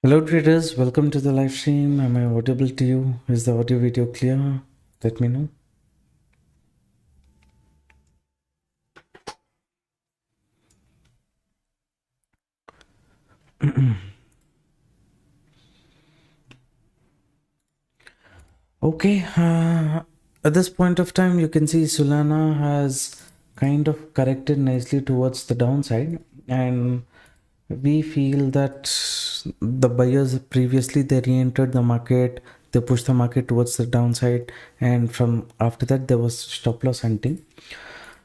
Hello traders, welcome to the live stream. Am I audible to you? Is the audio video clear? Let me know. Okay, at this point of time, you can see Solana has kind of corrected nicely towards the downside, and we feel that the buyers previously they re-entered the market, they pushed the market towards the downside, and from after that there was stop loss hunting.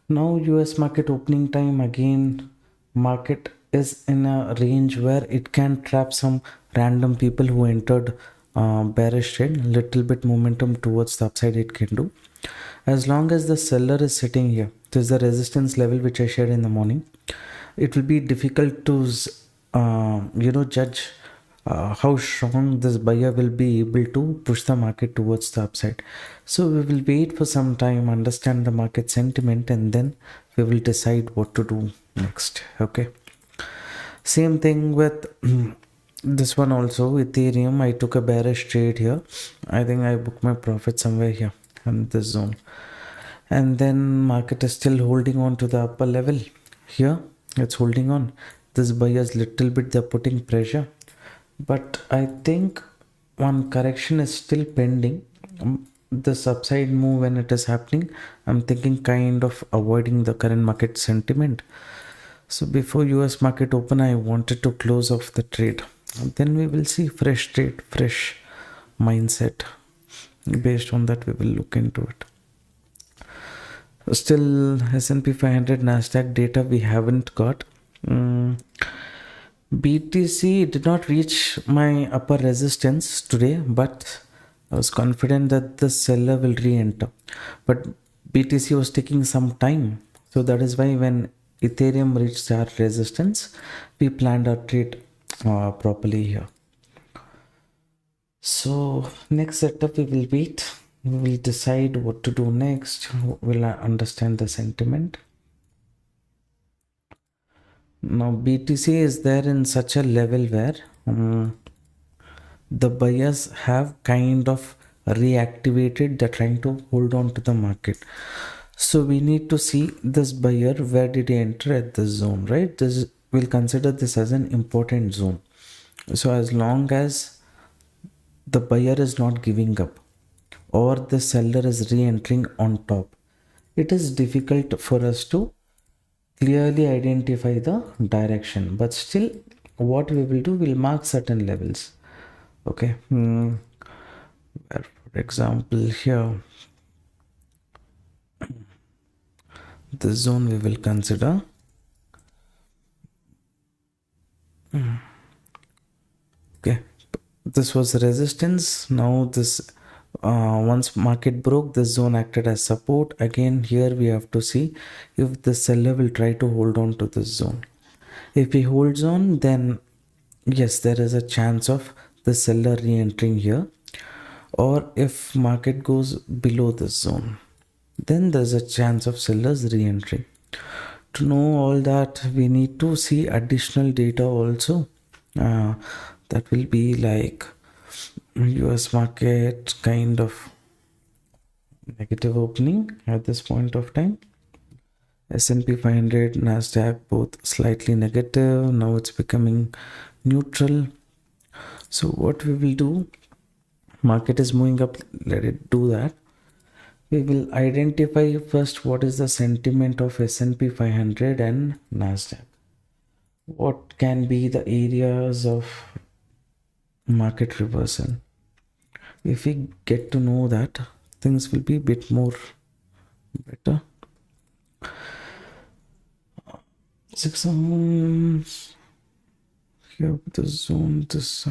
Now US market opening time again, market is in a range where it can trap some random people who entered bearish trade. Little bit momentum towards the upside it can do, as long as the seller is sitting here. This is the resistance level which I shared in the morning. It will be difficult to judge how strong this buyer will be able to push the market towards the upside. So we will wait for some time, understand the market sentiment, and then we will decide what to do next. Okay, same thing with this one also. Ethereum, I took a bearish trade here. I think I booked my profit somewhere here in this zone, and then market is still holding on to the upper level here. It's holding on. This buyers little bit they're putting pressure, but I think one correction is still pending. This upside move when it is happening, I'm thinking kind of avoiding the current market sentiment. So before US market open, I wanted to close off the trade. And then we will see fresh trade, fresh mindset. Based on that, we will look into it. Still S&P 500 Nasdaq data we haven't got. BTC did not reach my upper resistance today, but I was confident that the seller will re-enter. But BTC was taking some time, so that is why when Ethereum reached our resistance, we planned our trade properly here. So next setup we will wait. We will decide what to do next. We'll understand the sentiment. Now BTC is there in such a level where the buyers have kind of reactivated. They're trying to hold on to the market. So we need to see this buyer, where did he enter at this zone, right? This we'll consider this as an important zone. So as long as the buyer is not giving up or the seller is re-entering on top, it is difficult for us to clearly identify the direction. But still, what we will do, we'll mark certain levels. Okay, for example here, this zone we will consider. Okay, this was resistance. Now this once market broke, this zone acted as support. Again here we have to see if the seller will try to hold on to this zone. If he holds on, then yes, there is a chance of the seller re-entering here. Or if market goes below this zone, then there's a chance of sellers re-entry. To know all that, we need to see additional data also. That will be like US market kind of negative opening at this point of time. S&P 500, Nasdaq both slightly negative. Now it's becoming neutral. So what we will do, market is moving up, let it do that. We will identify first what is the sentiment of S&P 500 and Nasdaq. What can be the areas of market reversal? If we get to know that, things will be a bit more better. 6 here with the zone, this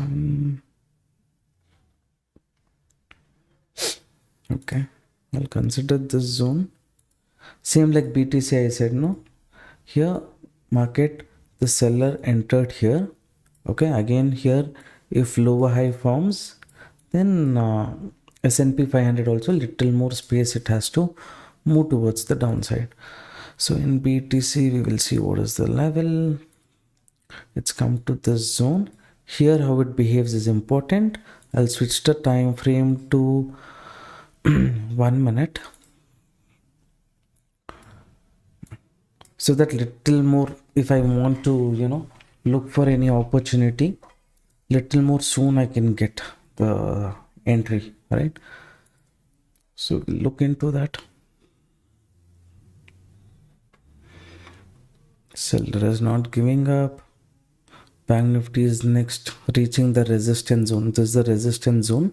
okay, I'll consider this zone. Same like BTC I said, no? Here market, the seller entered here. Okay, again here if lower high forms, then S&P 500 also little more space it has to move towards the downside. So in BTC we will see what is the level. It's come to this zone. Here how it behaves is important. I'll switch the time frame to 1 minute, so that little more, if I want to look for any opportunity, little more soon I can get the entry, right? So look into that. Seller is not giving up. Bank Nifty is next, reaching the resistance zone. This is the resistance zone.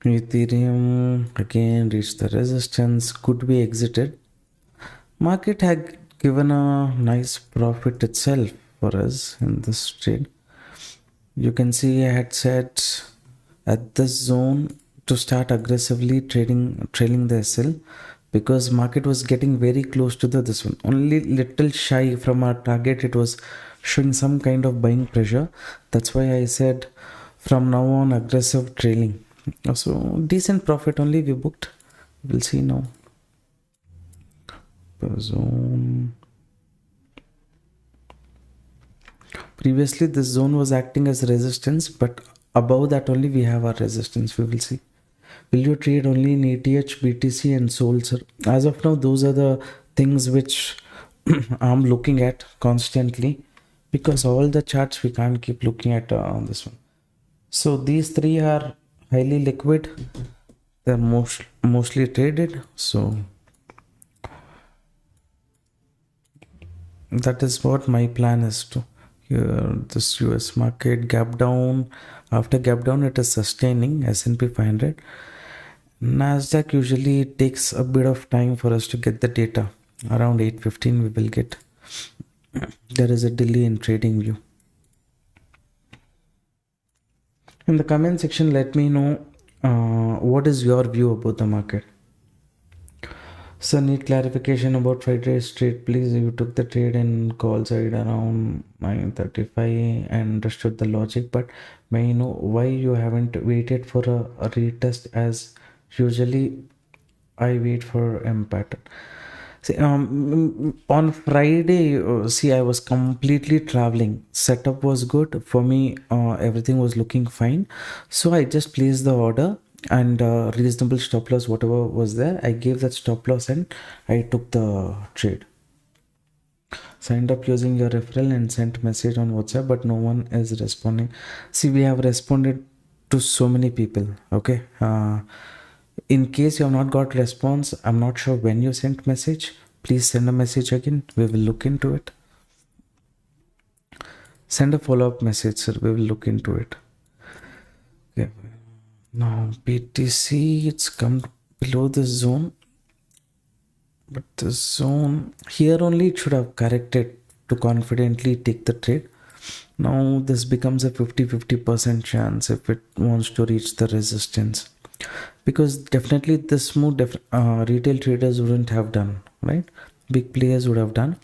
Ethereum again reached the resistance. Could be exited. Market had given a nice profit itself for us in this trade. You can see I had set at this zone to start aggressively trailing the SL, because market was getting very close to this one, only little shy from our target. It was showing some kind of buying pressure. That's why I said from now on aggressive trailing. So decent profit only we booked. We'll see now. Per zone. Previously this zone was acting as resistance, but above that only we have our resistance. We will see. Will you trade only in ATH, BTC and SOL, sir? As of now, those are the things which I'm looking at constantly, because all the charts we can't keep looking at on this one. So these three are highly liquid. They're mostly traded. So that is what my plan is to. Here, this US market gap down. After gap down, it is sustaining S&P 500. Nasdaq usually takes a bit of time for us to get the data. Around 8:15 we will get. There is a delay in trading view. In the comment section, let me know what is your view about the market. So need clarification about Friday's trade, please. You took the trade in call side around 9:35 and understood the logic, but may you know why you haven't waited for a retest, as usually I wait for M pattern. See, on Friday, see, I was completely traveling. Setup was good for me. Everything was looking fine. So I just placed the order, and reasonable stop loss, whatever was there, I gave that stop loss and I took the trade. Signed up using your referral and sent message on WhatsApp, but no one is responding. See, we have responded to so many people. Okay. In case you have not got response, I'm not sure when you sent message. Please send a message again. We will look into it. Send a follow-up message, sir. We will look into it. Okay. Now BTC, it's come below this zone, but the zone here only it should have corrected to confidently take the trade. Now this becomes a 50% chance if it wants to reach the resistance, because definitely this move retail traders wouldn't have done, right? Big players would have done.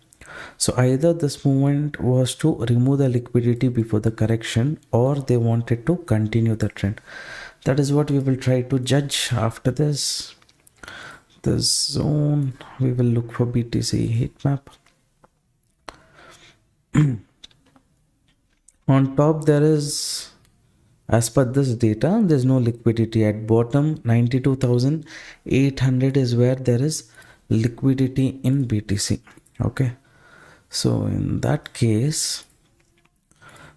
So either this movement was to remove the liquidity before the correction, or they wanted to continue the trend. That is what we will try to judge after this. This zone, we will look for BTC heat map. On top there is, as per this data, there's no liquidity. At bottom 92,800 is where there is liquidity in BTC. Okay, so in that case,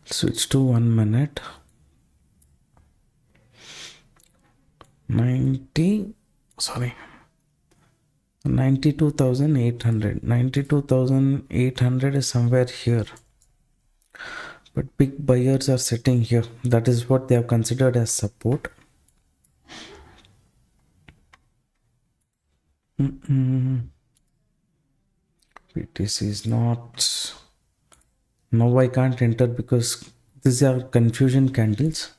switch to 1 minute. 92,800. 92,800 is somewhere here, but big buyers are sitting here. That is what they have considered as support. BTC is not. Now I can't enter because these are confusion candles.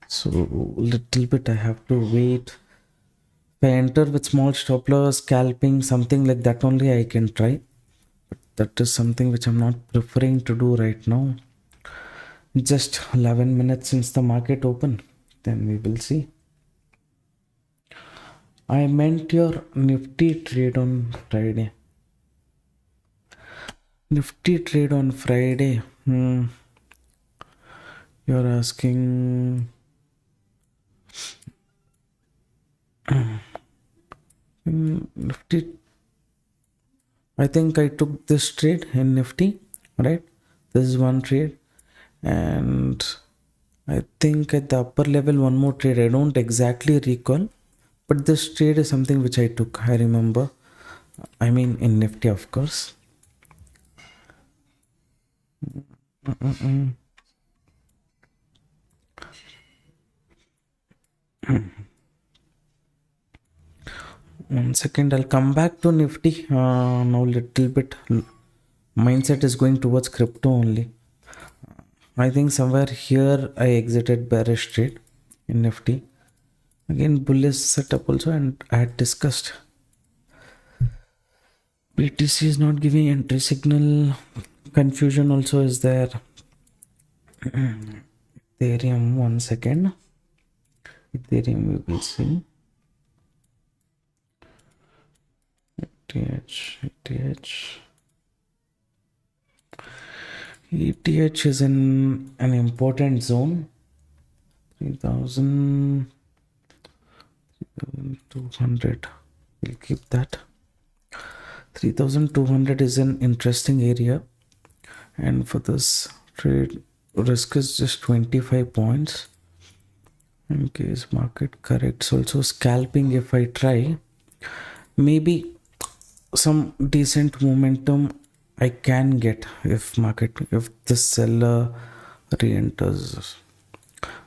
So little bit I have to wait. If I enter with small stop loss, scalping, something like that only I can try. But that is something which I'm not preferring to do right now. Just 11 minutes since the market opened. Then we will see. I meant your Nifty trade on Friday. Nifty trade on Friday. You're asking. Nifty. I think I took this trade in Nifty, right? This is one trade, and I think at the upper level one more trade. I don't exactly recall, but this trade is something which I took. I remember. I mean, in Nifty, of course. One second, I'll come back to Nifty. Now, little bit mindset is going towards crypto only. I think somewhere here I exited bearish trade in Nifty. Again, bullish setup also, and I had discussed. BTC is not giving entry signal. Confusion also is there. Ethereum, one second. Ethereum, we will see. ETH is in an important zone. 3,200. We'll keep that. 3,200 is an interesting area, and for this trade, risk is just 25 points. In case market corrects, also scalping if I try, maybe some decent momentum I can get if the seller re-enters,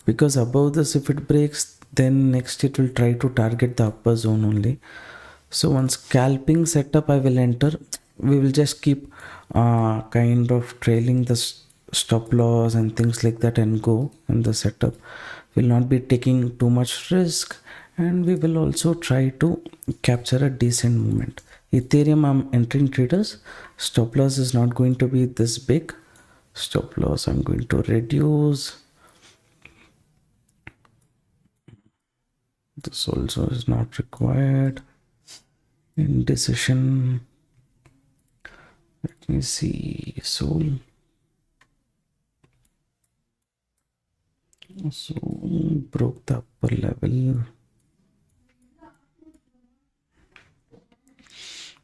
because above this, if it breaks, then next it will try to target the upper zone only. So once scalping setup I will enter, we will just keep kind of trailing the stop loss and things like that and go in the setup. Will not be taking too much risk, and we will also try to capture a decent movement. Ethereum, I'm entering traders. Stop loss is not going to be this big. Stop loss I'm going to reduce. This also is not required. Indecision. Let me see. Soul broke the upper level.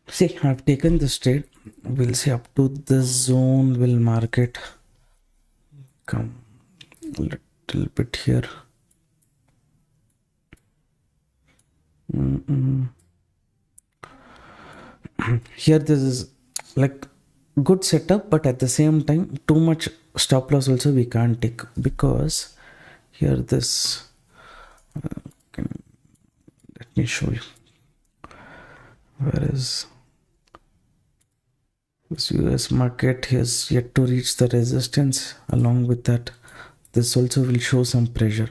See, I've taken this trade. We'll see up to this zone. Will market come a little bit here? Here this is like good setup, but at the same time too much stop loss also we can't take, because here this let me show you. Where is this US market has yet to reach the resistance. Along with that, this also will show some pressure.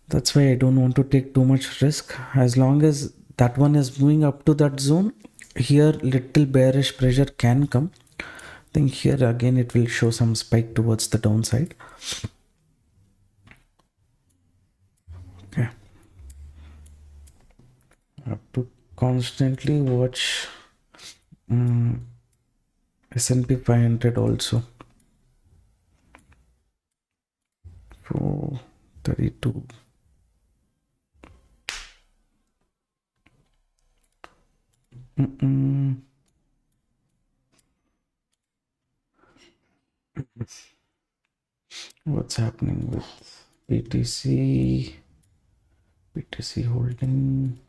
That's why I don't want to take too much risk. As long as that one is moving up to that zone, here little bearish pressure can come. I think here again it will show some spike towards the downside. Okay, I have to constantly watch S&P 500 also. 432. What's happening with BTC holding?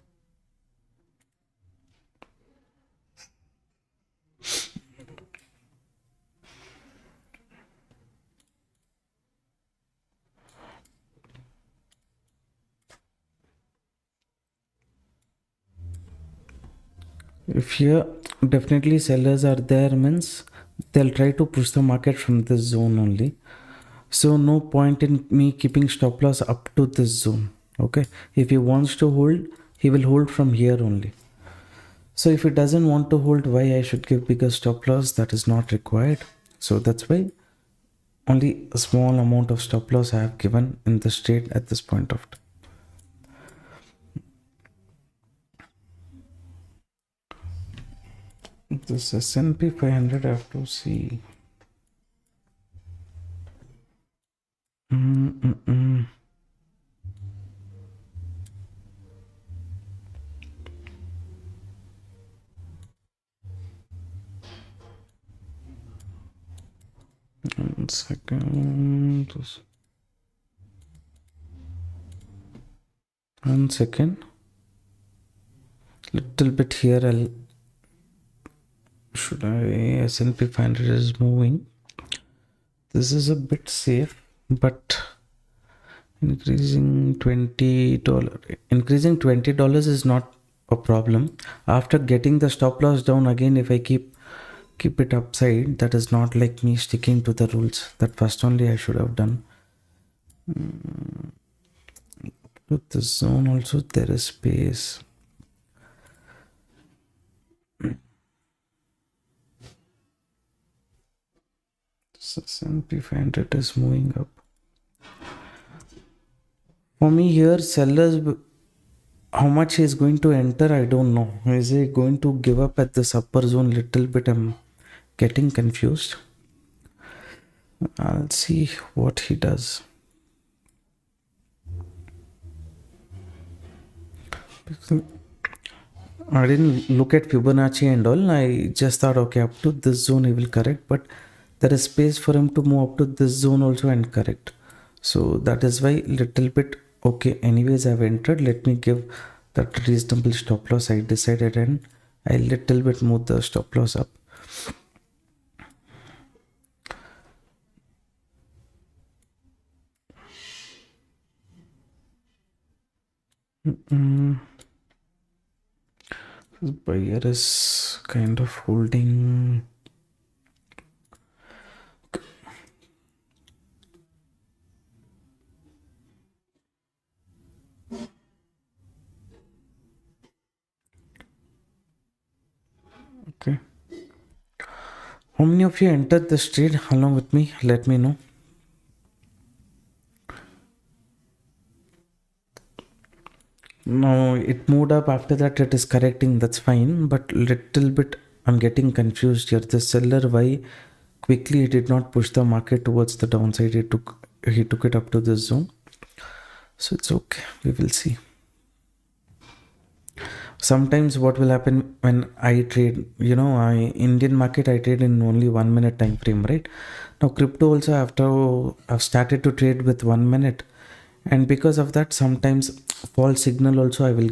If here definitely sellers are there, means they'll try to push the market from this zone only. So no point in me keeping stop loss up to this zone. Okay, if he wants to hold, he will hold from here only. So if he doesn't want to hold, why I should give bigger stop loss? That is not required. So that's why only a small amount of stop loss I have given in this trade at this point of time. This S&P 500 I have to see. Mm-mm-mm. One second. One second. Little bit here. Should I? S&P 500 is moving. This is a bit safe, but increasing $20. Increasing $20 is not a problem. After getting the stop loss down again, if I keep it upside, that is not like me sticking to the rules. That first only I should have done. With this zone also there is space. S&P 500 is moving up. For me here, sellers, how much he is going to enter, I don't know. Is he going to give up at this upper zone little bit? I'm getting confused. I'll see what he does. I didn't look at Fibonacci and all. I just thought, okay, up to this zone he will correct, but there is space for him to move up to this zone also and correct. So that is why little bit, okay, anyways I've entered, let me give that reasonable stop loss I decided, and I little bit move the stop loss up. This buyer is kind of holding. Okay. How many of you entered this trade along with me? Let me know. No, it moved up after that. It is correcting. That's fine. But little bit, I'm getting confused here. The seller, why quickly he did not push the market towards the downside? He took it up to this zone. So it's okay. We will see. Sometimes what will happen when I trade, Indian market I trade in only 1 minute time frame, right? Now crypto also, after I've started to trade with 1 minute, and because of that sometimes false signal also I will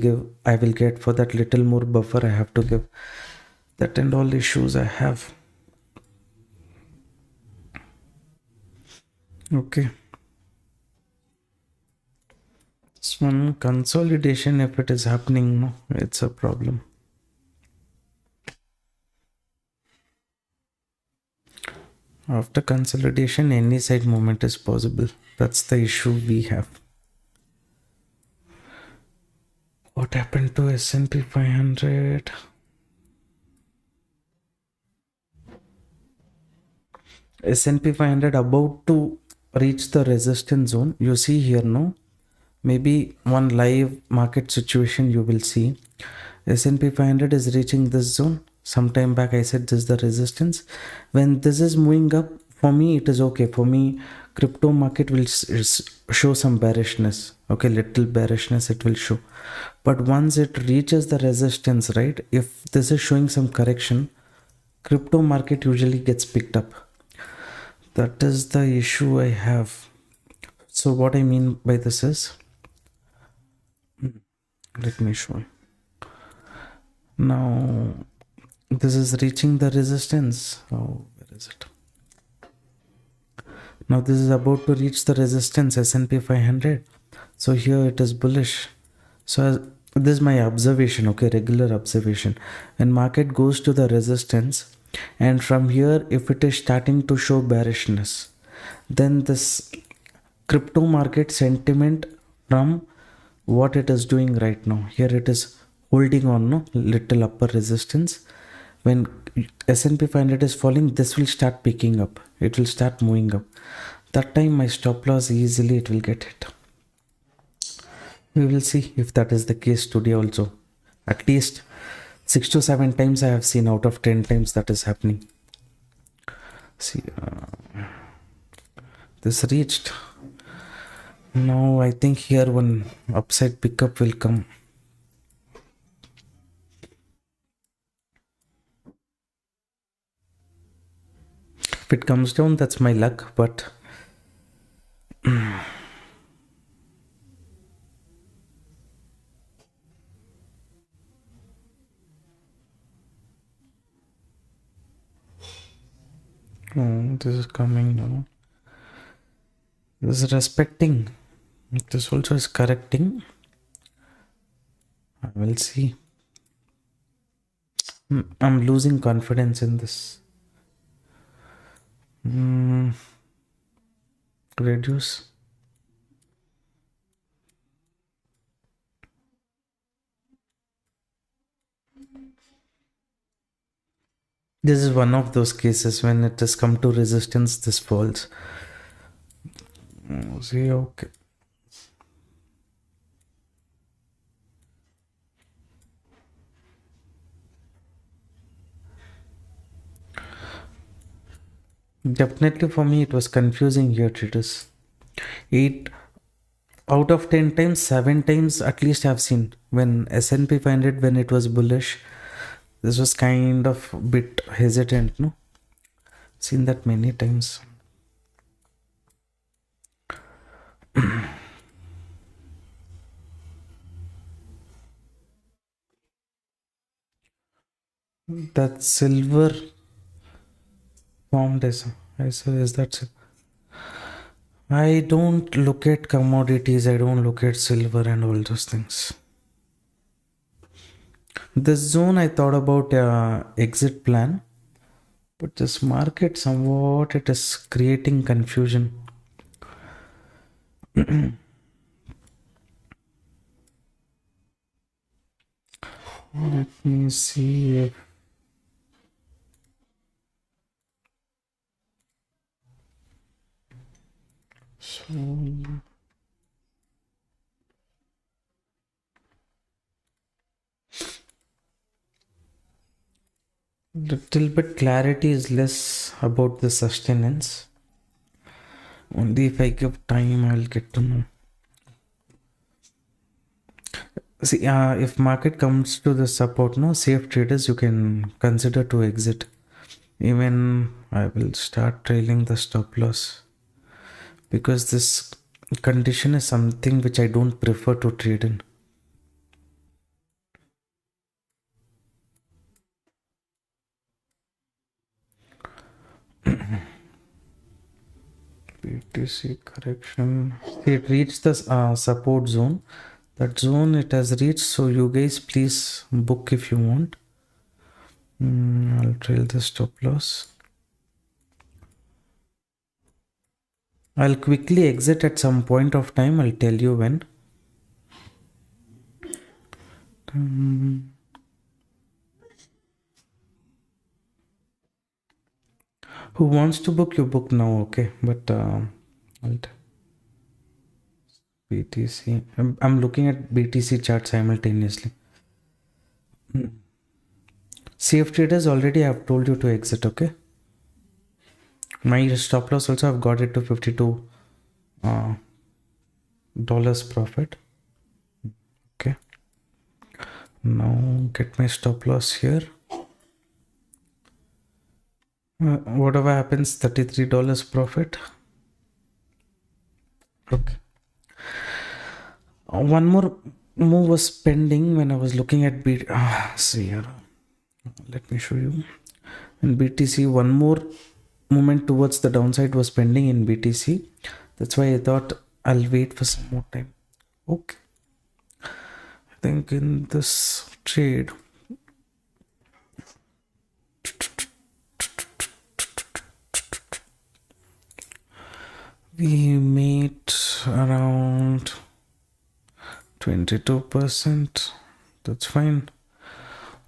get. For that little more buffer I have to give. That and all issues I have. Okay. This one consolidation, if it is happening, no, it's a problem. After consolidation, any side movement is possible. That's the issue we have. What happened to S&P 500? S&P 500 about to reach the resistance zone. You see here, no? Maybe one live market situation you will see. S&P 500 is reaching this zone. Sometime back I said this is the resistance. When this is moving up, for me it is okay. For me, crypto market will show some bearishness. Okay, little bearishness it will show. But once it reaches the resistance, right? If this is showing some correction, crypto market usually gets picked up. That is the issue I have. So what I mean by this is, let me show. Now this is reaching the resistance. Oh, where is it? Now this is about to reach the resistance, S&P 500. So here it is bullish. So this is my observation, okay, regular observation. When market goes to the resistance, and from here if it is starting to show bearishness, then this crypto market sentiment from what it is doing right now, here it is holding on, no, little upper resistance. When S&P 500 is falling, this will start picking up, it will start moving up. That time my stop loss easily it will get hit. We will see if that is the case today also. At least 6 to 7 times I have seen out of 10 times that is happening. See, this reached. Now I think here one upside pickup will come. If it comes down, that's my luck, but this is coming now. This is respecting. This also is correcting. I will see. I'm losing confidence in this. Reduce. This is one of those cases when it has come to resistance, this falls. See, okay. Definitely for me it was confusing here, traders. 8 out of 10 times, 7 times at least I've seen when S&P 500, when it was bullish, this was kind of a bit hesitant, no? Seen that many times. That silver formed as is that. I don't look at commodities, I don't look at silver and all those things. This zone I thought about exit plan, but this market somewhat it is creating confusion. Let me see if so. Little bit clarity is less about the sustenance. Only if I give time I'll get to know. See, if market comes to the support, no, safe traders you can consider to exit. Even I will start trailing the stop loss, because this condition is something which I don't prefer to trade in. BTC correction. It reached the support zone. That zone it has reached. So you guys please book if you want. I'll trail the stop loss. I'll quickly exit at some point of time. I'll tell you when. Who wants to book, you book now, okay? But BTC. I'm looking at BTC chart simultaneously. Safe traders already I've told you to exit, okay? My stop loss also I've got it to $52 dollars profit. Okay. Now get my stop loss here. Whatever happens, $33 profit. Okay. One more move was pending when I was looking at see here. Let me show you. In BTC, one more movement towards the downside was pending in BTC. That's why I thought I'll wait for some more time. Okay. I think in this trade, we made around 22%. That's fine.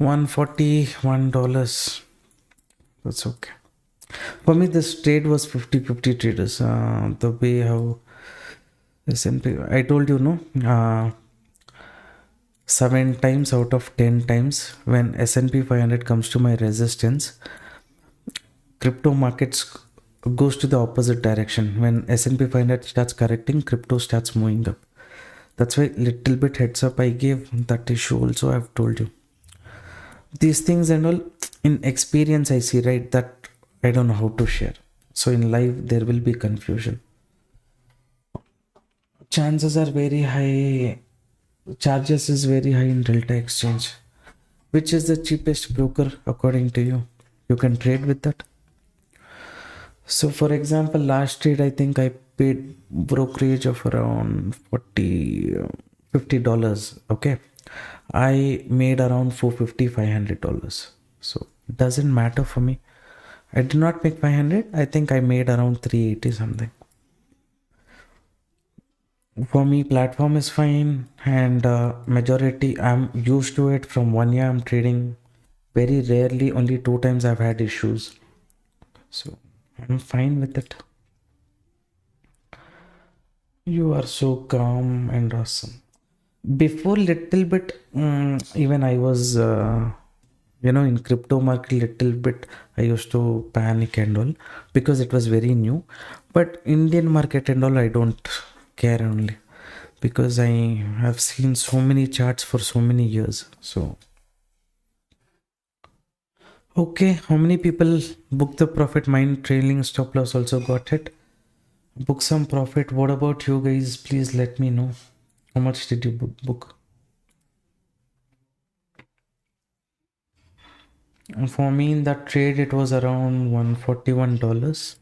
$141. That's okay. For me, this trade was 50-50 traders. The way how S&P, I told you, no, 7 times out of 10 times when S&P 500 comes to my resistance, crypto markets goes to the opposite direction. When S&P 500 starts correcting, crypto starts moving up. That's why little bit heads up I gave. That issue also I've told you. These things and all in experience I see, right, that I don't know how to share. So in life there will be confusion. Chances are very high. Charges is very high in Delta Exchange. Which is the cheapest broker according to you? You can trade with that. So for example, last trade I think I paid brokerage of around $50. Okay, I made around $450-500. So it doesn't matter for me. I did not make 500. I think I made around 380 something. For me, platform is fine, and majority I'm used to it. From 1 year I'm trading. Very rarely, only 2 times I've had issues. So I'm fine with it. You are so calm and awesome. Before little bit, even I was, in crypto market little bit, I used to panic and all because it was very new. But Indian market and all, I don't care only because I have seen so many charts for so many years. So, okay, how many people book the profit? Mine trailing stop loss also got hit. Book some profit. What about you guys? Please let me know. How much did you book? And for me in that trade, it was around $141.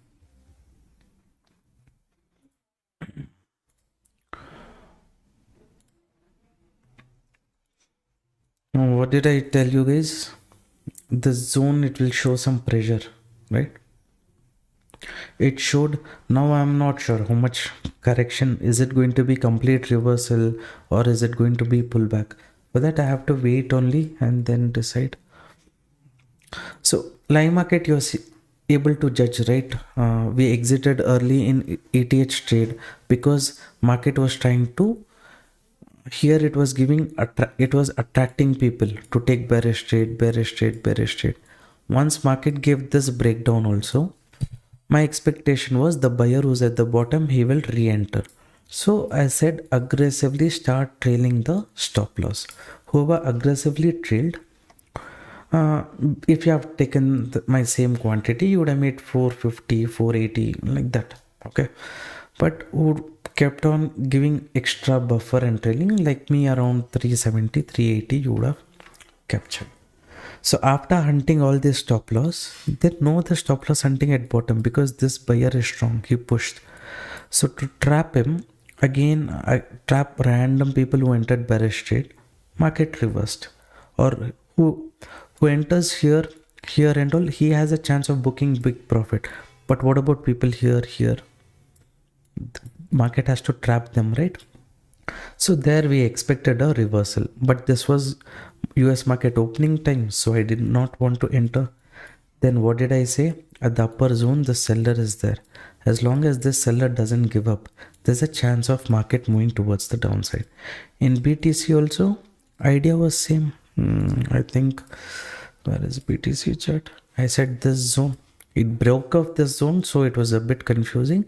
Now, what did I tell you guys? The zone, it will show some pressure, right? It showed. Now I'm not sure how much correction. Is it going to be complete reversal or is it going to be pullback? For that I have to wait only and then decide. So live market, you're able to judge, right? We exited early in ATH trade because market was trying to, here it was giving, it was attracting people to take bearish trade, bearish trade, bearish trade. Once market gave this breakdown also, my expectation was the buyer who's at the bottom, he will re-enter. So I said aggressively start trailing the stop loss. Whoever aggressively trailed, if you have taken my same quantity, you would have made 450, 480 like that. Okay, but who kept on giving extra buffer and trailing, like me, around 370, 380, you would have captured. So after hunting all this stop loss, they know the stop loss hunting at bottom because this buyer is strong, he pushed. So to trap him, again I trap random people who entered bearish trade, market reversed. Or who enters here and all, he has a chance of booking big profit. But what about people here? Market has to trap them, right? So there we expected a reversal, but this was US market opening time, so I did not want to enter. Then what did I say? At the upper zone, the seller is there. As long as this seller doesn't give up, there's a chance of market moving towards the downside. In BTC also, idea was same. I think, where is BTC chart? I said this zone. It broke off this zone, so it was a bit confusing.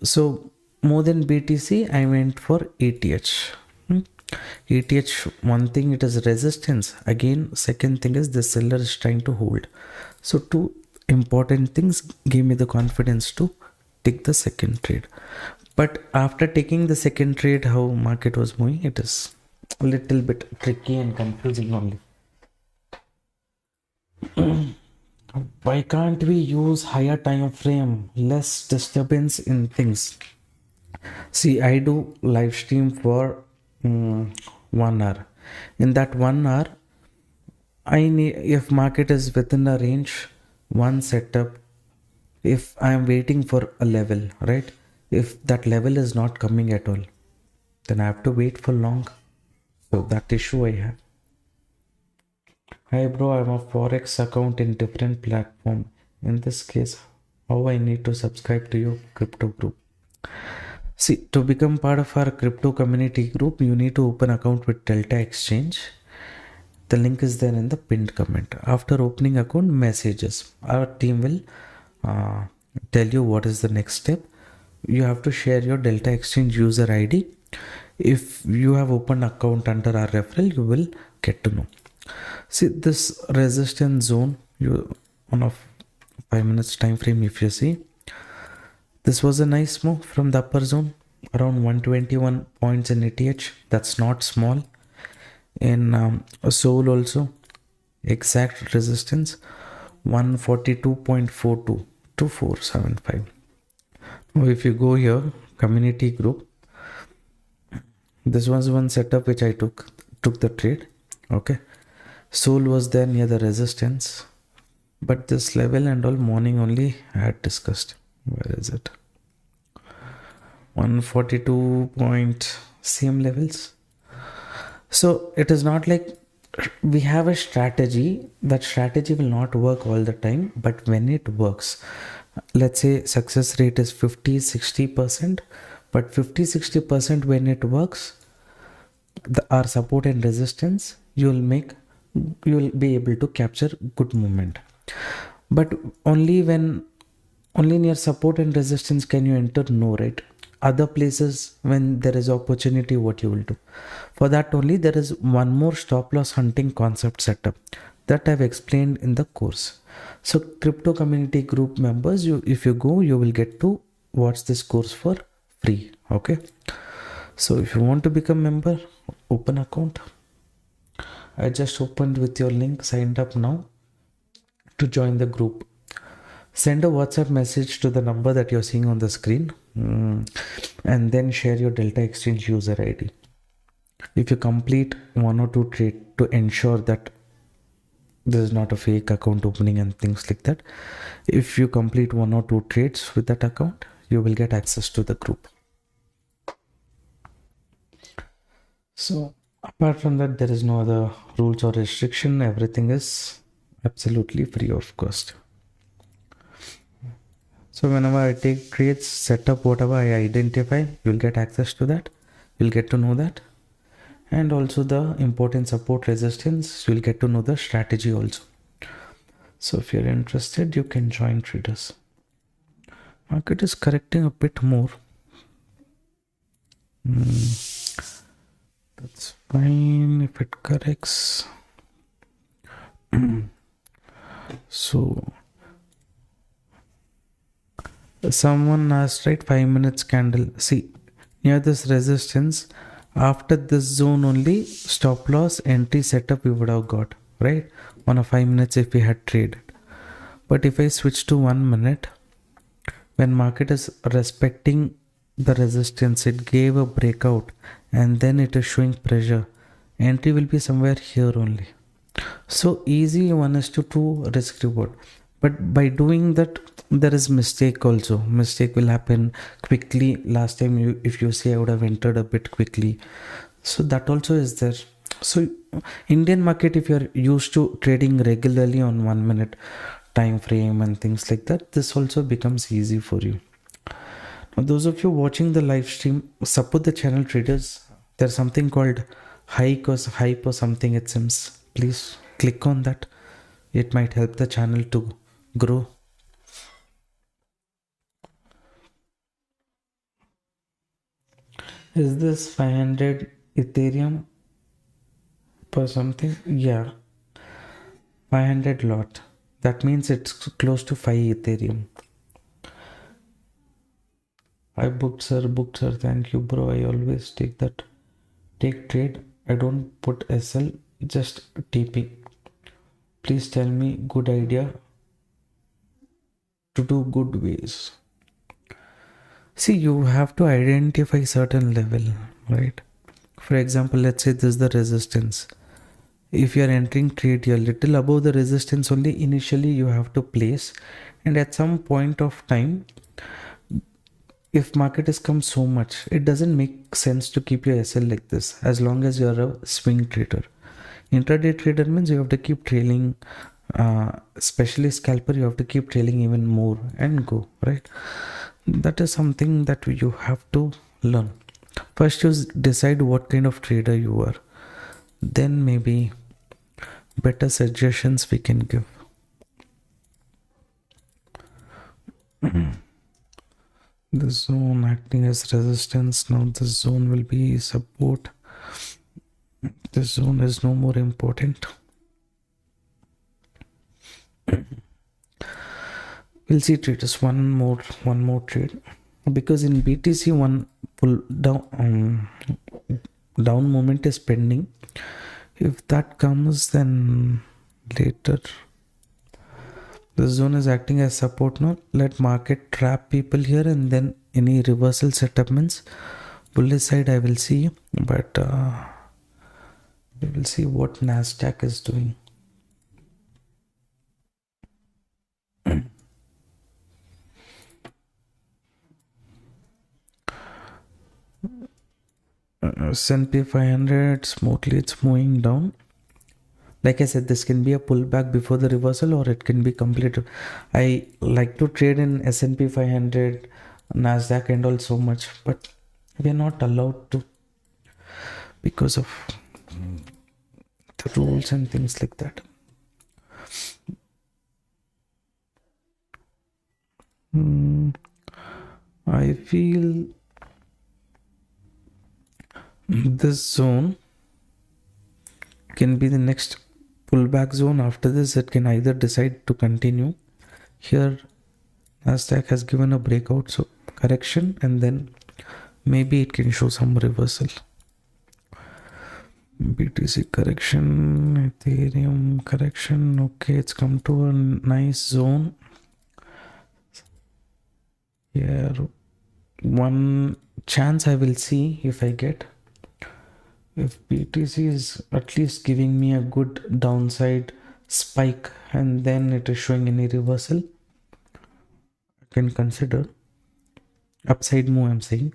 So more than BTC, I went for ATH. ATH, one thing, it is resistance. Again, second thing is the seller is trying to hold. So two important things gave me the confidence to take the second trade. But after taking the second trade, how market was moving, it is a little bit tricky and confusing only. Why can't we use higher time frame, less disturbance in things? See, I do live stream for 1 hour. In that 1 hour, I need, if market is within a range, one setup. If I am waiting for a level, right? If that level is not coming at all, then I have to wait for long. So that issue I have. Hi bro, I'm a forex account in different platform. In this case, how I need to subscribe to your crypto group? See, to become part of our crypto community group, you need to open account with Delta Exchange. The link is there in the pinned comment. After opening account, messages. Our team will tell you what is the next step. You have to share your Delta Exchange user ID. If you have opened account under our referral, you will get to know. See this resistance zone, you on a 5 minutes time frame, if you see, this was a nice move from the upper zone around 121 points in ETH. That's not small. In a Soul also, exact resistance 142.42 to 475. Now if you go here, community group, this was one setup which I took the trade. Okay, Soul was there near the resistance, but this level and all morning only I had discussed. Where is it? 142 point same levels. So it is not like we have a strategy. That strategy will not work all the time, but when it works, let's say success rate is 50-60%, but 50-60% when it works, our support and resistance, you will be able to capture good movement. But only near support and resistance can you enter, no, right? Other places, when there is opportunity, what you will do? For that only, there is one more stop loss hunting concept setup that I've explained in the course. So crypto community group members, if you go, you will get to watch this course for free. Okay, so if you want to become member, open account. I just opened with your link, signed up now to join the group. Send a WhatsApp message to the number that you're seeing on the screen, and then share your Delta Exchange user ID. If you complete 1 or 2 trades to ensure that this is not a fake account opening and things like that, if you complete 1 or 2 trades with that account, you will get access to the group. So apart from that, there is no other rules or restriction. Everything is absolutely free of cost. So whenever I take trades, set up whatever I identify, you'll get access to that. You'll get to know that. And also the important support resistance, you'll get to know the strategy also. So if you're interested, you can join traders. Market is correcting a bit more. That's fine if it corrects. So someone asked, right, 5 minutes candle. See, near this resistance, after this zone only, stop loss entry setup we would have got, right, on a 5 minutes if we had traded. But if I switch to 1 minute, when market is respecting the resistance, it gave a breakout and then it is showing pressure, entry will be somewhere here only. So easy 1:2 risk reward. But by doing that, there is mistake also. Mistake will happen quickly. Last time, if you say I would have entered a bit quickly, so that also is there. So Indian market, if you're used to trading regularly on 1 minute time frame and things like that, this also becomes easy for you. Now, those of you watching the live stream, support the channel traders. There's something called hype or something, it seems. Please click on that. It might help the channel to grow. Is this 500 Ethereum per something? Yeah, 500 lot. That means it's close to 5 Ethereum. I booked sir. Thank you, bro. I always take trade. I don't put SL, just TP. Please tell me good idea to do good ways. See, you have to identify certain level, right? For example, let's say this is the resistance. If you are entering trade, you're little above the resistance only. Initially, you have to place, and at some point of time, if market has come so much, it doesn't make sense to keep your SL like this as long as you're a swing trader. Intraday trader means you have to keep trailing, especially scalper, you have to keep trailing even more and go, right? That is something that you have to learn. First you decide what kind of trader you are, then maybe better suggestions we can give. The zone acting as resistance, now the zone will be support. The zone is no more important. We'll see traders, one more trade, because in BTC one pull down down moment is pending. If that comes, then later the zone is acting as support now. Let market trap people here, and then any reversal setup means bullish side I will see, but we will see what Nasdaq is doing. S&P 500 smoothly it's moving down. Like I said, this can be a pullback before the reversal, or it can be complete. I like to trade in S&P 500, Nasdaq and all so much, but we are not allowed to because of the rules and things like that. I feel this zone can be the next pullback zone. After this, it can either decide to continue. Here, Nasdaq has given a breakout, so correction, and then maybe it can show some reversal. BTC correction, Ethereum correction. Okay, it's come to a nice zone. Here, one chance I will see if I get. If BTC is at least giving me a good downside spike and then it is showing any reversal, I can consider upside move. I'm saying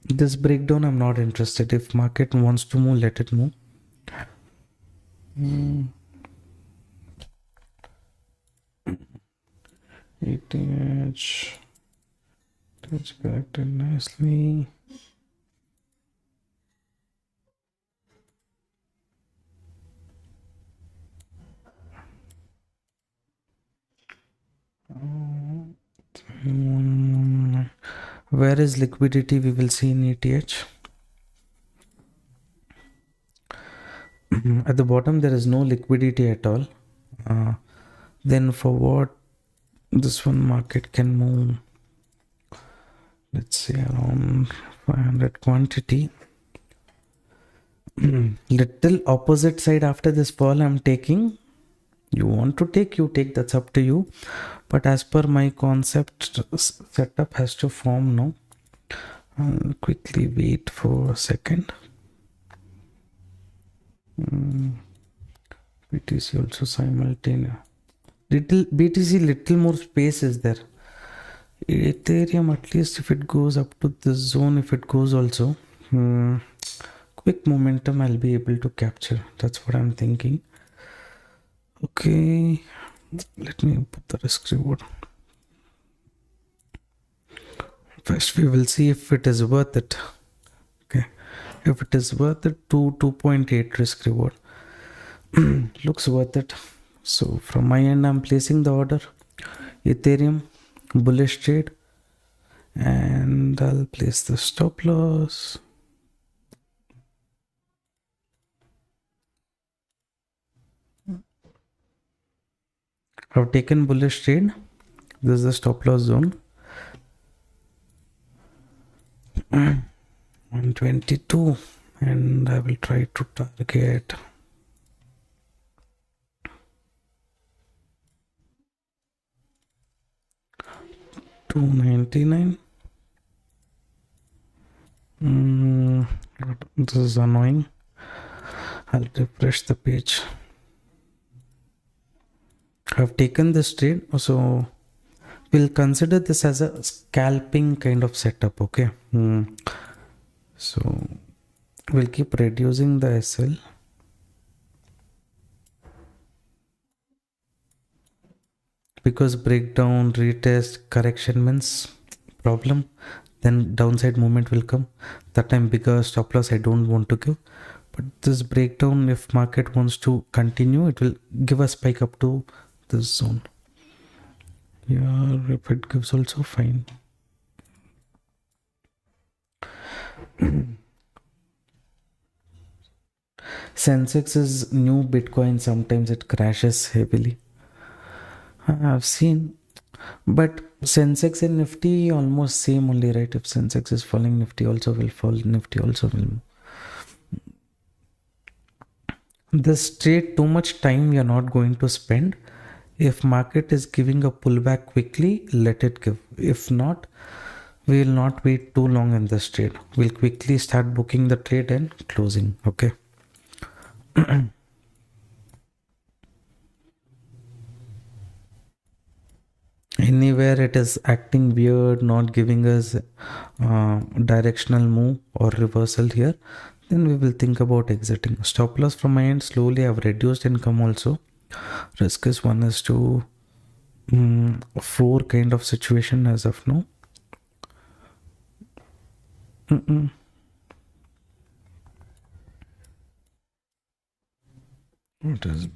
this breakdown I'm not interested. If market wants to move, let it move. ETH it's corrected nicely. Where is liquidity? We will see in ETH. At the bottom there is no liquidity at all. Then for what this one market can move, let's say around 500 quantity. Little opposite side after this fall I'm taking. You want to take, you take, that's up to you, but as per my concept, setup has to form now. I'll quickly wait for a second. BTC also simultaneous. Little more space is there. Ethereum, at least if it goes up to this zone, if it goes also, quick momentum I'll be able to capture. That's what I'm thinking. Okay, let me put the risk reward. First we will see if it is worth it. Okay, if it is worth it, 2.8 risk reward looks worth it. So from my end I'm placing the order. Ethereum bullish trade, and I'll place the stop loss. I've taken bullish trade. This is the stop loss zone. 122, and I will try to target 299. This is annoying. I'll refresh the page. I've taken this trade, so we'll consider this as a scalping kind of setup. Okay, so we'll keep reducing the SL. Because breakdown, retest, correction means problem, then downside movement will come. That time bigger stop loss I don't want to give. But this breakdown, if market wants to continue, it will give a spike up to this zone. Yeah, if it gives also fine. Sensex is new Bitcoin. Sometimes it crashes heavily. I've seen, but Sensex and Nifty almost same only, right? If Sensex is falling, Nifty also will fall. Nifty also will. This trade, too much time you're not going to spend. If market is giving a pullback quickly, let it give. If not, we will not wait too long in this trade. We'll quickly start booking the trade and closing. Okay. Anywhere it is acting weird, not giving us directional move or reversal here, then we will think about exiting. Stop loss from my end, slowly I've reduced income also. Risk is 1:4 kind of situation as of now. It is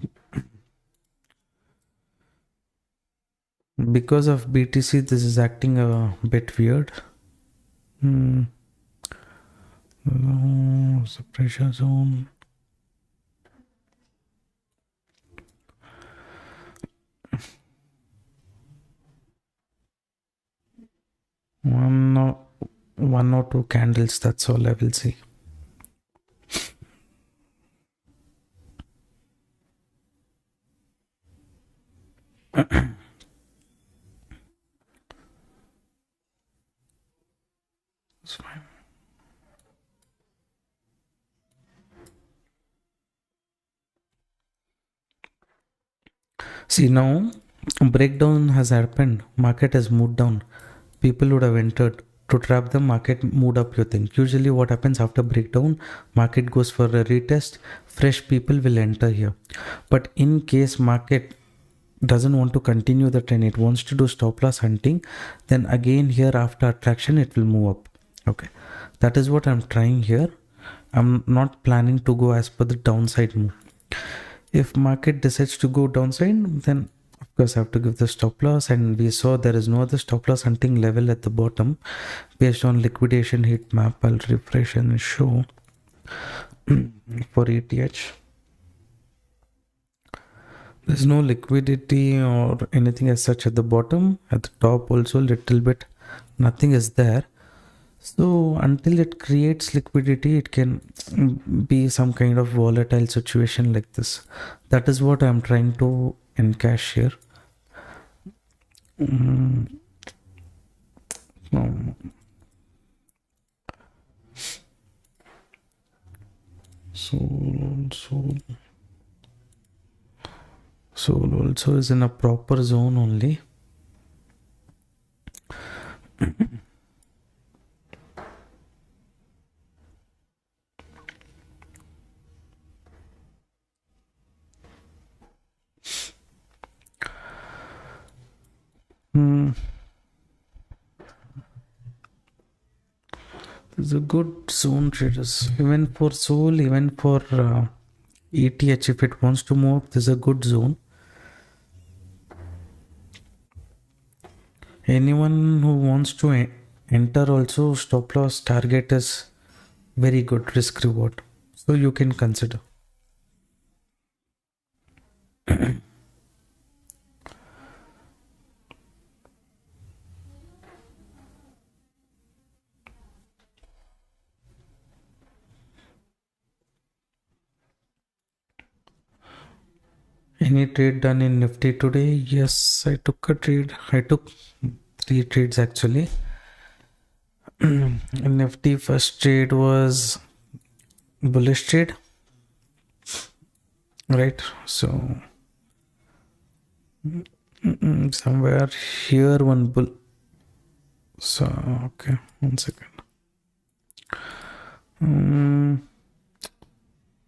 because of BTC, this is acting a bit weird. The pressure zone. One or two candles, that's all I will see. It's fine. See, now breakdown has happened. Market has moved down. People would have entered. To trap the market, moved up, you think. Usually what happens after breakdown, market goes for a retest, fresh people will enter here. But in case market doesn't want to continue the trend, it wants to do stop loss hunting, then again here after attraction it will move up. Okay, that is what I'm trying here. I'm not planning to go as per the downside move. If market decides to go downside, then of course I have to give the stop loss, and we saw there is no other stop loss hunting level at the bottom based on liquidation heat map. I'll refresh and show for ETH. There's no liquidity or anything as such at the bottom. At the top also little bit, nothing is there. So until it creates liquidity, it can be some kind of volatile situation like this. That is what I'm trying to encash here. Soul also is in a proper zone only. It's a good zone, traders. Even for Soul, even for ETH, if it wants to move, this is a good zone. Anyone who wants to enter also, stop loss target is very good risk reward. So you can consider. Any trade done in Nifty today? Yes, I took a trade. I took 3 trades actually. In Nifty, first trade was bullish trade, right? So somewhere here one bull. So okay, 1 second.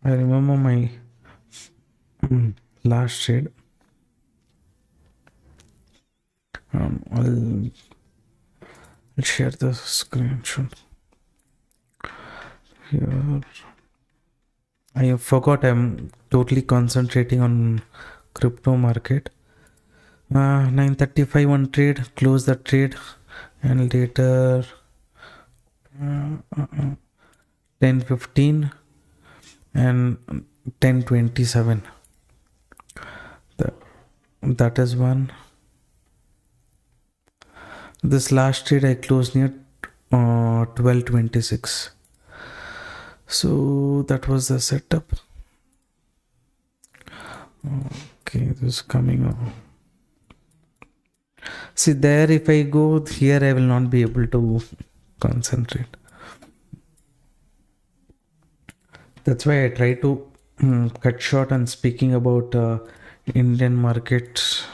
I remember my last trade. I'll I'll share the screenshot here. I forgot I'm totally concentrating on crypto market. 9:35 one trade, close the trade, and later 10:15 and 10:27. That is one. This last trade I closed near 12:26. So that was the setup. Okay, this is coming up. See there, if I go here, I will not be able to concentrate. That's why I try to cut short on speaking about Indian market.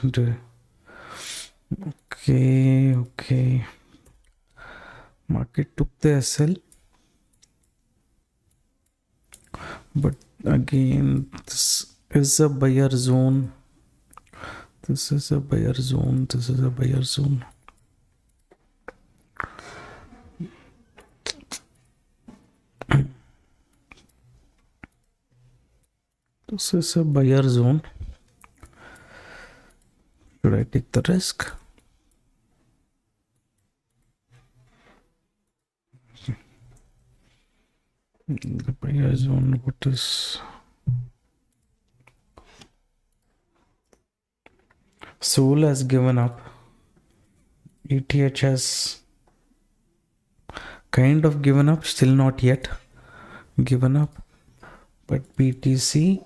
Okay. Market took the SL. But again, this is a buyer zone. This is a buyer zone. This is a buyer zone. This is a buyer zone. Should I take the risk? The buyer zone, what is... Soul has given up. ETH has kind of given up, still not yet given up. But BTC...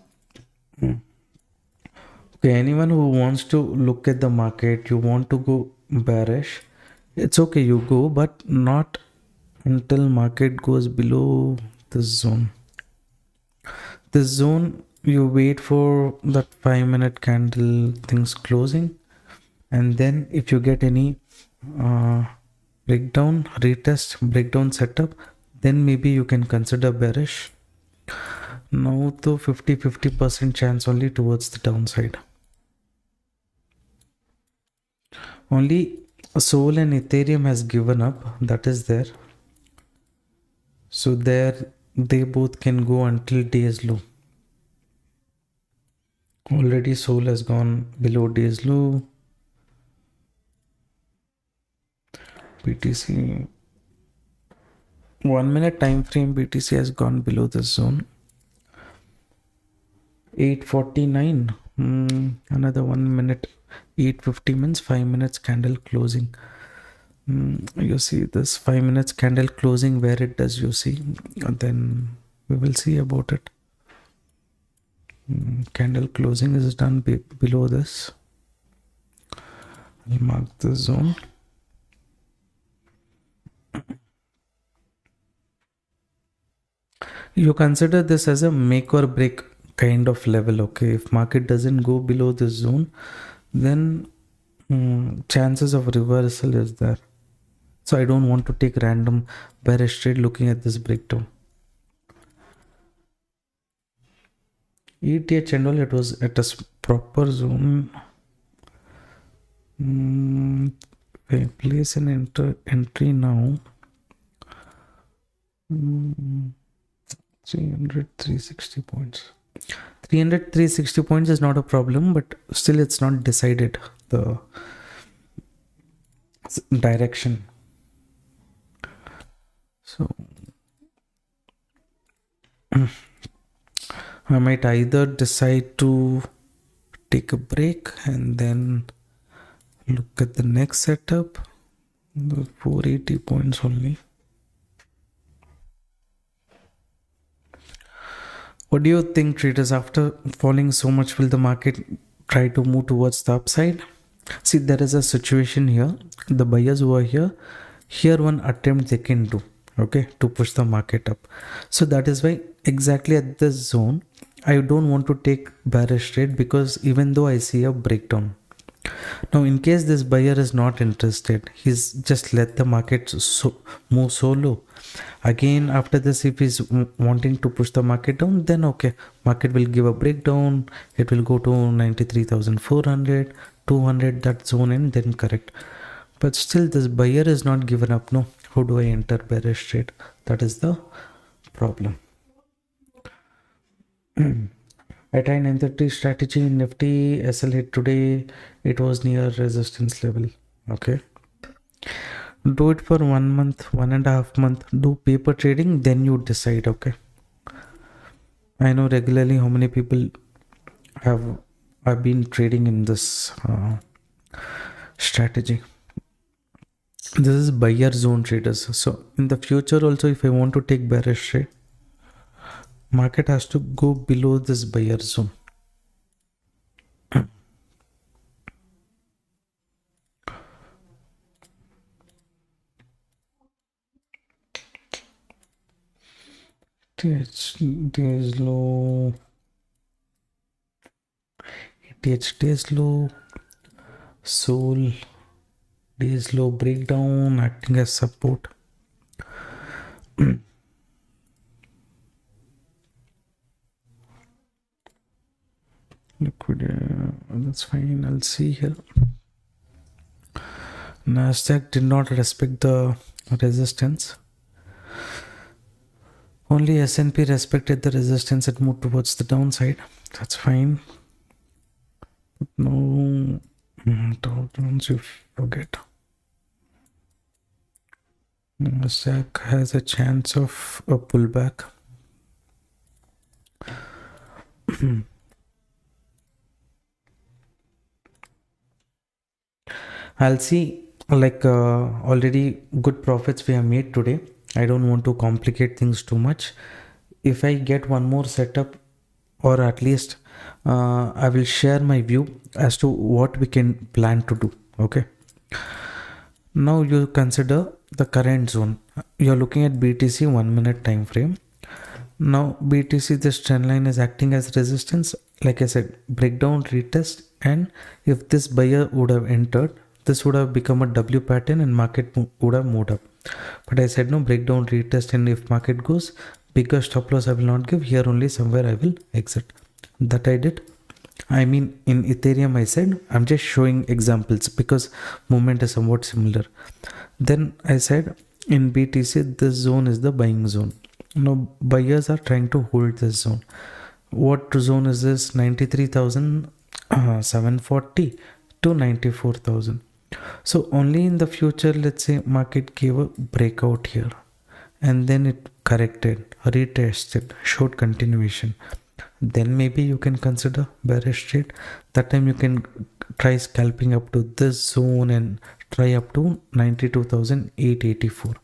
Okay, anyone who wants to look at the market, you want to go bearish, it's okay, you go, but not until market goes below this zone. This zone, you wait for that 5-minute candle things closing, and then if you get any breakdown, retest, breakdown setup, then maybe you can consider bearish. Now to 50% chance only towards the downside. Only Sol and Ethereum has given up, that is there. So there they both can go until day's low. Already Sol has gone below day's low. BTC 1 minute time frame, BTC has gone below this zone. 8:49. Another 1 minute. 8:50 means 5 minutes candle closing. You see this 5 minutes candle closing, where it does, you see, and then we will see about it. Candle closing is done below this. I'll mark the zone. You consider this as a make or break kind of level. Okay, if market doesn't go below this zone, then chances of reversal is there. So I don't want to take random bearish trade looking at this breakdown. ETH and all, it was at a proper zone. Okay, place an entry now. 360 points. 360 points is not a problem, but still it's not decided the direction. So I might either decide to take a break and then look at the next setup. The 480 points only. What do you think, traders? After falling so much, will the market try to move towards the upside? See, there is a situation here. The buyers who are here one attempt they can do, okay, to push the market up. So that is why exactly at this zone, I don't want to take bearish trade, because even though I see a breakdown. Now, in case this buyer is not interested, he's just let the market move so low. Again, after this, if he's wanting to push the market down, then okay, market will give a breakdown. It will go to 93,400, 200, that zone, and then correct. But still this buyer is not given up. No, how do I enter bearish trade? That is the problem. I tried 930 strategy in Nifty. SL hit today. It was near resistance level. Okay. Do it for 1 month, 1.5 month. Do paper trading, then you decide. Okay. I know regularly how many people have been trading in this strategy. This is buyer zone traders. So in the future also, if I want to take bearish trade, market has to go below this buyer zone. Days low, ETH days low, Soul days low breakdown acting as support. Liquid, that's fine. I'll see here. Nasdaq did not respect the resistance. Only S&P respected the resistance and moved towards the downside. That's fine. But no, don't you forget. Nasdaq has a chance of a pullback. I'll see, like already good profits we have made today. I don't want to complicate things too much. If I get one more setup, or at least I will share my view as to what we can plan to do. Okay. Now you consider the current zone. You're looking at BTC 1 minute time frame. Now BTC, this trend line is acting as resistance. Like I said, breakdown, retest, and if this buyer would have entered, this would have become a W pattern and market would have moved up. But I said no, breakdown, retest, and if market goes bigger stop loss I will not give. Here only somewhere I will exit. That I did. I mean, in Ethereum I said I'm just showing examples because movement is somewhat similar. Then I said in BTC this zone is the buying zone. Now buyers are trying to hold this zone. What zone is this? 93,740 to 94,000. So only in the future, let's say market gave a breakout here and then it corrected, retested, showed continuation, then maybe you can consider bearish trade. That time you can try scalping up to this zone and try up to 92,884.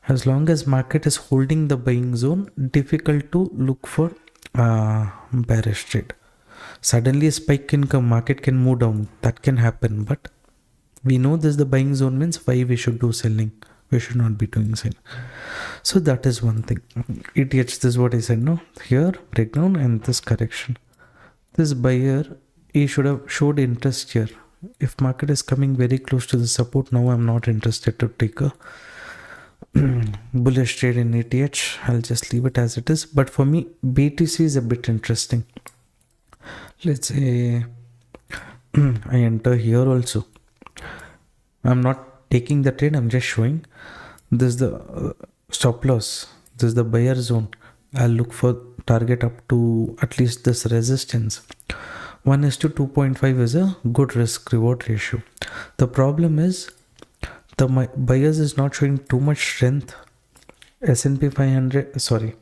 As long as market is holding the buying zone, difficult to look for bearish trade. Suddenly a spike can come, market can move down, that can happen, but we know this the buying zone means why we should do selling. We should not be doing selling. So that is one thing. ETH, this is what I said, no? Here, breakdown and this correction. This buyer, he should have showed interest here. If market is coming very close to the support, now I'm not interested to take a bullish trade in ETH. I'll just leave it as it is. But for me, BTC is a bit interesting. Let's say I enter here also. I'm not taking the trade, I'm just showing. This is the stop loss. This is the buyer zone. I'll look for target up to at least this resistance. 1:2.5 is a good risk reward ratio. The problem is the buyers is not showing too much strength. S&P 500, sorry,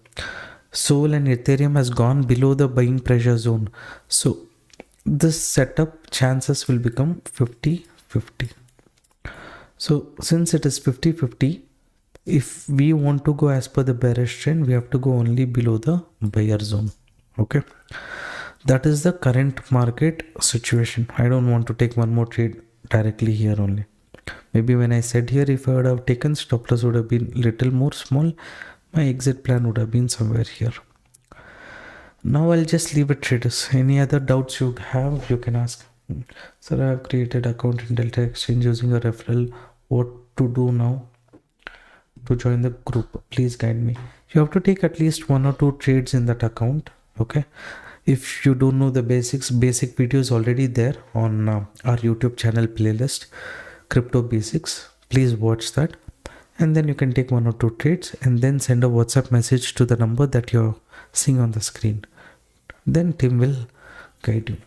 Sol and Ethereum has gone below the buying pressure zone. So this setup chances will become 50-50. So since it is 50-50, if we want to go as per the bearish trend, we have to go only below the buyer zone. Okay. That is the current market situation. I don't want to take one more trade directly here only. Maybe when I said here, if I would have taken stop loss would have been little more small, my exit plan would have been somewhere here. Now I'll just leave it, traders. Any other doubts you have, you can ask. Sir, I have created account in Delta Exchange using a referral. What to do now to join the group? Please guide me. You have to take at least 1 or 2 trades in that account. Okay. If you don't know the basics, basic videos already there on our YouTube channel playlist. crypto basics. Please watch that, and then you can take 1 or 2 trades and then send a WhatsApp message to the number that you're seeing on the screen. Then Tim will guide you.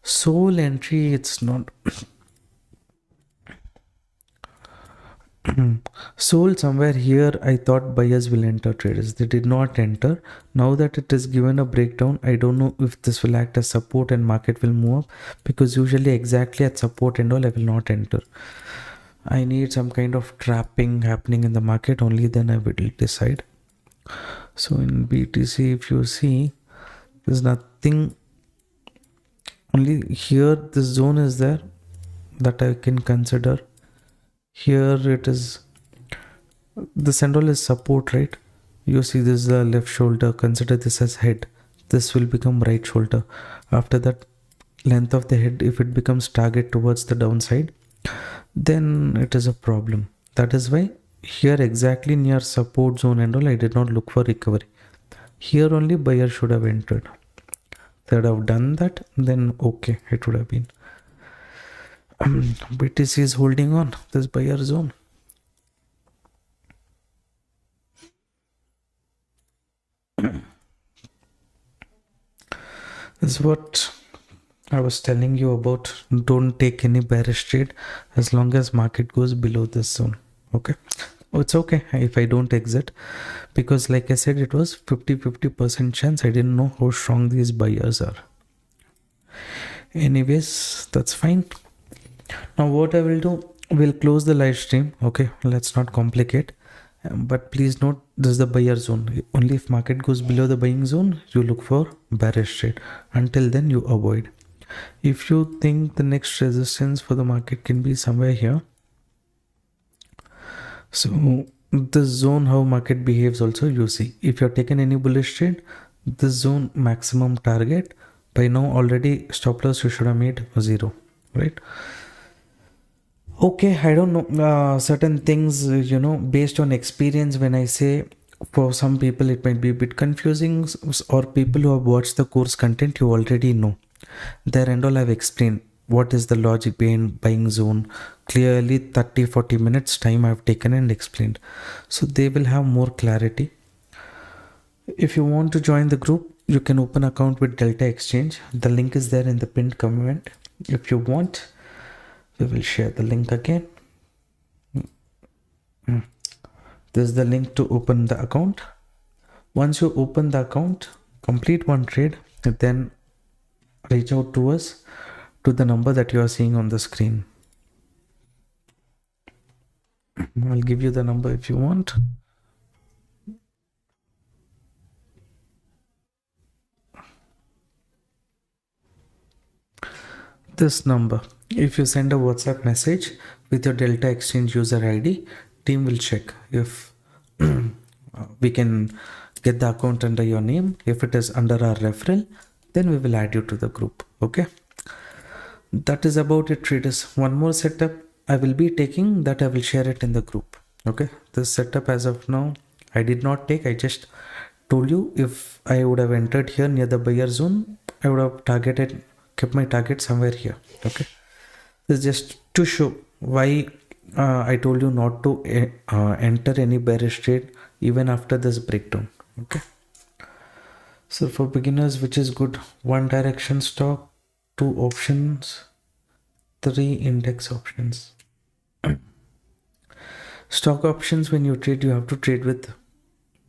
Soul entry, it's not sold somewhere here. I thought buyers will enter traders. They did not enter. Now that it is given a breakdown, I don't know if this will act as support and market will move up, because usually exactly at support and all I will not enter. I need some kind of trapping happening in the market, only then I will decide. So in BTC, if you see, there's nothing. Only here this zone is there that I can consider. Here it is, the symbol is support, right? You see this is the left shoulder, consider this as head. This will become right shoulder. After that, length of the head, if it becomes target towards the downside, then it is a problem. That is why here exactly near support zone and all, I did not look for recovery. Here only buyer should have entered. If I would have done that, then okay, it would have been. BTC is holding on this buyer zone. This is what I was telling you about. Don't take any bearish trade as long as market goes below this zone. Okay. Oh, it's okay if I don't exit, because like I said, it was 50% chance. I didn't know how strong these buyers are. Anyways, that's fine. Now what I will do, we'll close the live stream. Okay, let's not complicate, but please note this is the buyer zone. Only if market goes below the buying zone, you look for bearish trade. Until then, you avoid. If you think the next resistance for the market can be somewhere here, so this zone, how market behaves also, you see. If you're taken any bullish trade, this zone maximum target, by now already stop loss you should have made 0, right? Okay, I don't know, certain things, based on experience, when I say, for some people it might be a bit confusing, or people who have watched the course content, you already know. There and all I've explained what is the logic behind buying zone. Clearly 30-40 minutes time I've taken and explained. So they will have more clarity. If you want to join the group, you can open account with Delta Exchange. The link is there in the pinned comment. If you want, we will share the link again. This is the link to open the account. Once you open the account, complete one trade, then reach out to us to the number that you are seeing on the screen. I'll give you the number if you want. This number, if you send a WhatsApp message with your Delta Exchange user ID, team will check if we can get the account under your name. If it is under our referral, then we will add you to the group. Okay, that is about it, traders. One more setup I will be taking, that I will share it in the group. Okay, this setup as of now I did not take. I just told you, if I would have entered here near the buyer zone, I would have kept my target somewhere here. Okay, this is just to show why I told you not to enter any bearish trade even after this breakdown. Okay, so for beginners, which is good, 1 direction stock, 2 options, 3 index options. Stock options, when you trade, you have to trade with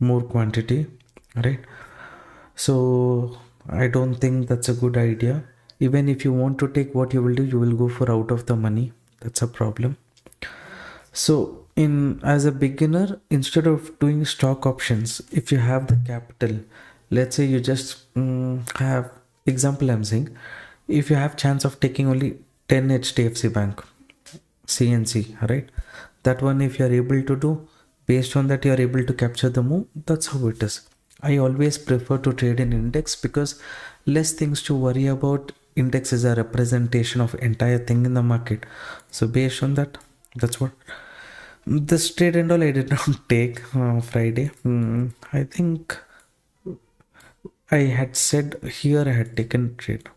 more quantity, right? So I don't think that's a good idea. Even if you want to take, what you will do, you will go for out of the money. That's a problem. So as a beginner, instead of doing stock options, if you have the capital, let's say you just have, example I'm saying, if you have chance of taking only 10 HDFC Bank, CNC, right? That one, if you are able to do, based on that you are able to capture the move. That's how it is. I always prefer to trade in index because less things to worry about. Index is a representation of entire thing in the market. So based on that, that's what this trade and all I did not take Friday. I think I had said here I had taken trade.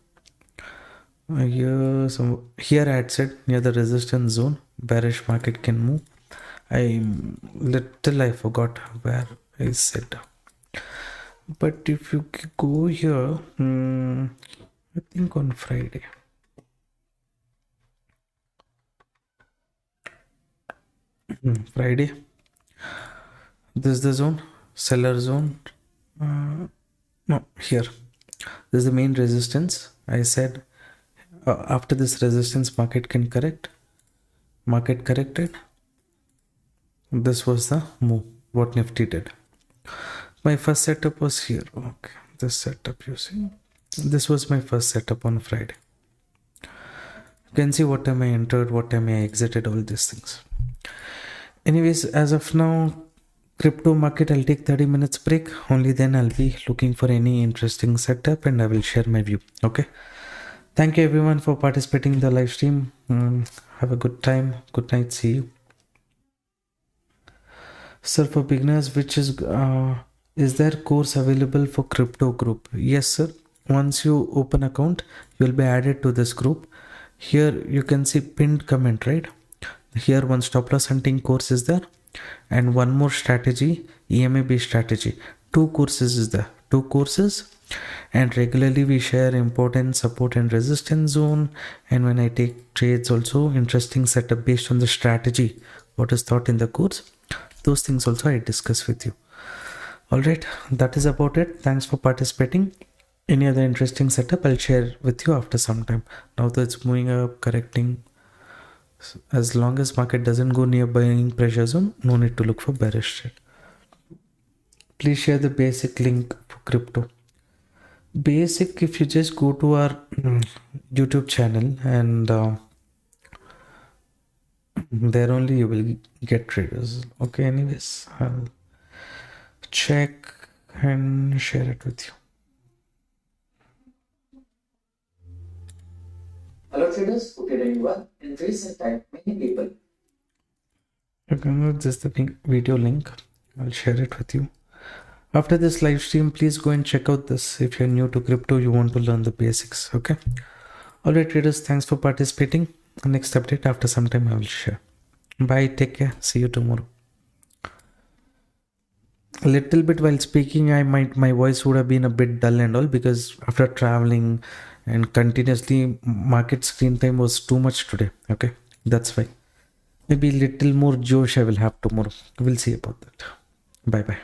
Here I had said near the resistance zone, bearish market can move. I forgot where I said. But if you go here, I think on Friday. Friday. This is the zone, seller zone. No, here. This is the main resistance. I said after this resistance, market can correct. Market corrected. This was the move. What Nifty did. My first setup was here. Okay, this setup you see. This was my first setup on Friday. You can see what time I entered, what time I exited, all these things. Anyways, as of now, crypto market, I'll take 30 minutes break. Only then I'll be looking for any interesting setup and I will share my view. Okay. Thank you everyone for participating in the live stream. Have a good time. Good night. See you. Sir, for beginners, which is there course available for crypto group? Yes, sir. Once you open account, you'll be added to this group. Here you can see pinned comment, right? Here one stop loss hunting course is there and one more strategy, EMA based strategy. 2 courses is there. 2 courses, and regularly we share important support and resistance zone, and when I take trades also interesting setup based on the strategy what is taught in the course. Those things also I discuss with you. All right, that is about it. Thanks for participating. Any other interesting setup I'll share with you after some time. Now that it's moving up, correcting, as long as market doesn't go near buying pressure zone, no need to look for bearish trade. Please share the basic link for crypto. Basic, if you just go to our YouTube channel and there only you will get traders. Okay, anyways, I'll check and share it with you. Hello traders, hope you're doing well. In recent time, many people. You can note just the video link. I'll share it with you. After this live stream, please go and check out this. If you're new to crypto, you want to learn the basics. Okay. All right, traders. Thanks for participating. Next update after some time I will share. Bye. Take care. See you tomorrow. A little bit while speaking, my voice would have been a bit dull and all because after traveling and continuously market screen time was too much today. Okay, that's why. Maybe little more Josh I will have tomorrow. We'll see about that. Bye bye.